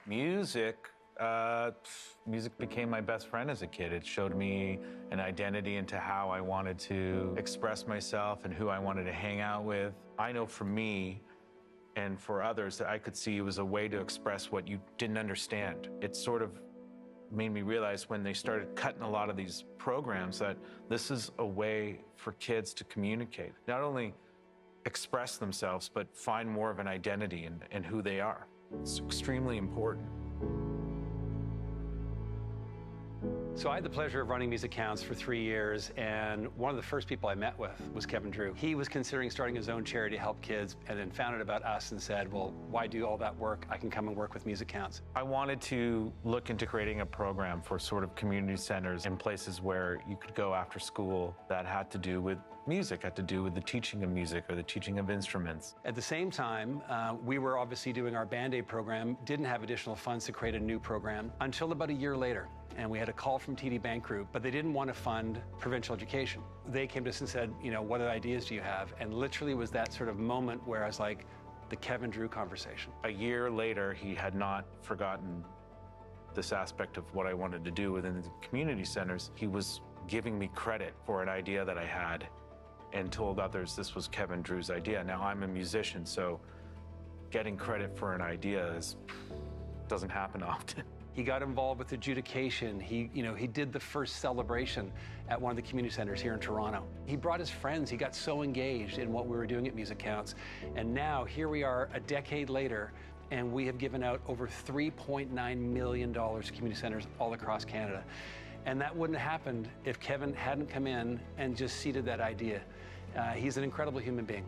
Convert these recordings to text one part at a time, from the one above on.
Music, music became my best friend as a kid. It showed me an identity into how I wanted to express myself and who I wanted to hang out with. I know for me and for others that I could see it was a way to express what you didn't understand. It sort of made me realize when they started cutting a lot of these programs that this is a way for kids to communicate. Not only express themselves, but find more of an identity in who they are. It's extremely important. So I had the pleasure of running Musicounts for 3 years, and one of the first people I met with was Kevin Drew. He was considering starting his own charity to help kids, and then found out about us and said, well, why do all that work? I can come and work with Musicounts. I wanted to look into creating a program for sort of community centers in places where you could go after school that had to do with music, had to do with the teaching of music or the teaching of instruments. At the same time, we were obviously doing our Band-Aid program, didn't have additional funds to create a new program until about a year later. And we had a call from TD Bank Group, but they didn't want to fund provincial education. They came to us and said, you know, what ideas do you have? And literally was that sort of moment where I was like, the Kevin Drew conversation. A year later, he had not forgotten this aspect of what I wanted to do within the community centers. He was giving me credit for an idea that I had and told others this was Kevin Drew's idea. Now, I'm a musician, so getting credit for an idea doesn't happen often. He got involved with adjudication. He did the first celebration at one of the community centers here in Toronto. He brought his friends. He got so engaged in what we were doing at Musicounts. And now here we are a decade later, and we have given out over $3.9 million to community centers all across Canada. And that wouldn't have happened if Kevin hadn't come in and just seeded that idea. He's an incredible human being.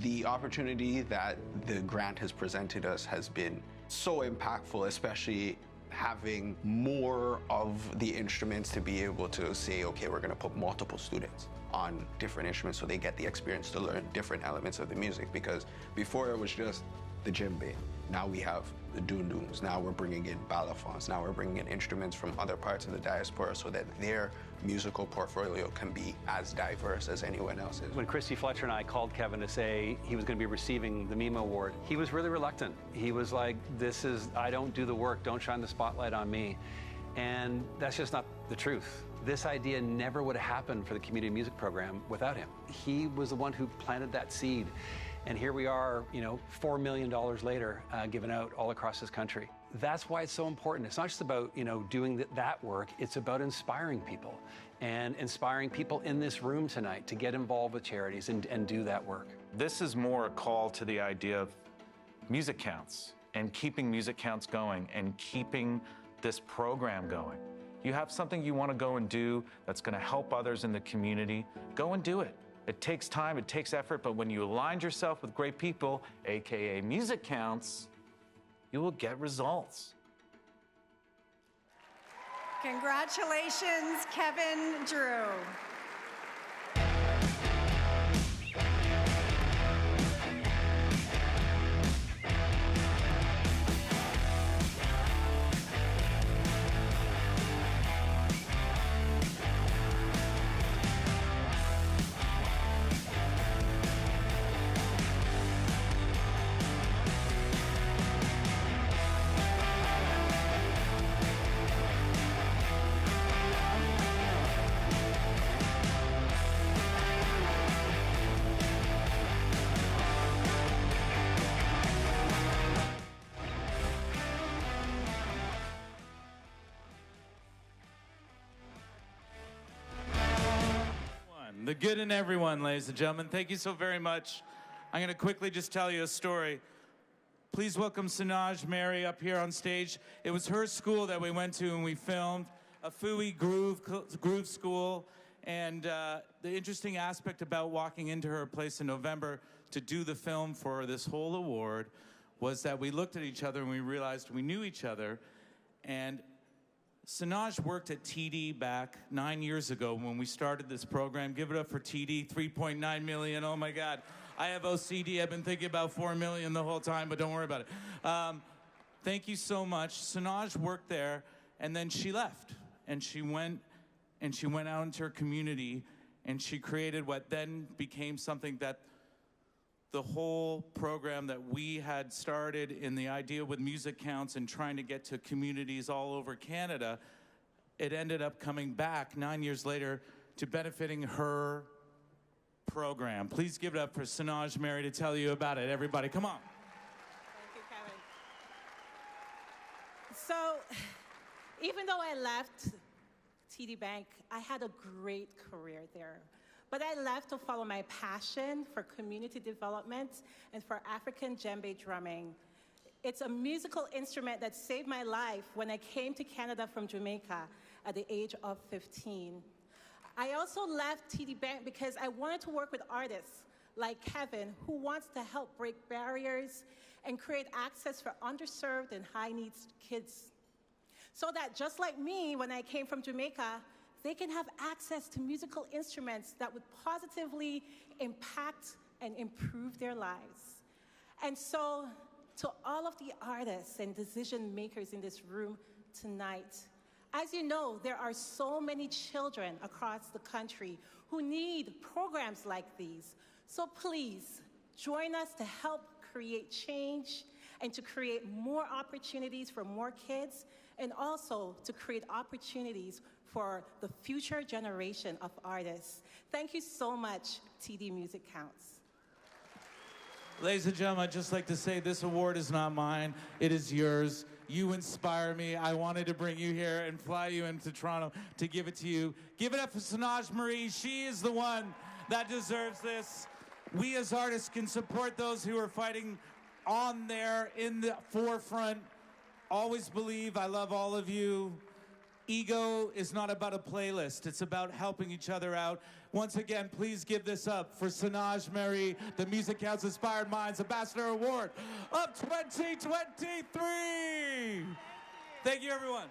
The opportunity that the grant has presented us has been so impactful, especially having more of the instruments to be able to say, okay, we're going to put multiple students on different instruments so they get the experience to learn different elements of the music. Because before it was just the djembe. Now we have the dunduns. Now we're bringing in balafons. Now we're bringing in instruments from other parts of the diaspora so that their musical portfolio can be as diverse as anyone else's. When Christy Fletcher and I called Kevin to say he was going to be receiving the MEMA Award, he was really reluctant. He was like, I don't do the work, don't shine the spotlight on me. And that's just not the truth. This idea never would have happened for the community music program without him. He was the one who planted that seed. And here we are, $4 million later, given out all across this country. That's why it's so important. It's not just about, doing that work. It's about inspiring people and inspiring people in this room tonight to get involved with charities and do that work. This is more a call to the idea of Musicounts and keeping Musicounts going and keeping this program going. You have something you want to go and do that's going to help others in the community, go and do it. It takes time, it takes effort, but when you align yourself with great people, AKA Musicounts, you will get results. Congratulations, Kevin Drew. The good in everyone, ladies and gentlemen. Thank you so very much. I'm going to quickly just tell you a story. Please welcome Sanaj Mary up here on stage. It was her school that we went to and we filmed, a Fui groove school. And the interesting aspect about walking into her place in November to do the film for this whole award was that we looked at each other and we realized we knew each other. And Sanaj worked at TD back 9 years ago when we started this program. Give it up for TD, 3.9 million. Oh my God. I have OCD. I've been thinking about 4 million the whole time, but don't worry about it. Thank you so much. Sanaj worked there, and then she left. And she went out into her community, and she created what then became something that the whole program that we had started in the idea with Musicounts and trying to get to communities all over Canada, it ended up coming back 9 years later to benefiting her program. Please give it up for Sanaj Mary to tell you about it. Everybody, come on. Thank you, Kevin. So, even though I left TD Bank, I had a great career there. But I left to follow my passion for community development and for African djembe drumming. It's a musical instrument that saved my life when I came to Canada from Jamaica at the age of 15. I also left TD Bank because I wanted to work with artists like Kevin, who wants to help break barriers and create access for underserved and high-needs kids, so that just like me, when I came from Jamaica, they can have access to musical instruments that would positively impact and improve their lives. And so, to all of the artists and decision makers in this room tonight, as you know, there are so many children across the country who need programs like these. So please, join us to help create change and to create more opportunities for more kids, and also to create opportunities for the future generation of artists. Thank you so much, TD Musicounts. Ladies and gentlemen, I'd just like to say this award is not mine, it is yours. You inspire me. I wanted to bring you here and fly you into Toronto to give it to you. Give it up for Sanaj Marie. She is the one that deserves this. We as artists can support those who are fighting on there in the forefront. Always believe I love all of you. Ego is not about a playlist. It's about helping each other out. Once again, please give this up for Sanaj Mary, the Musicounts Inspired Minds Ambassador Award of 2023. Thank you, everyone.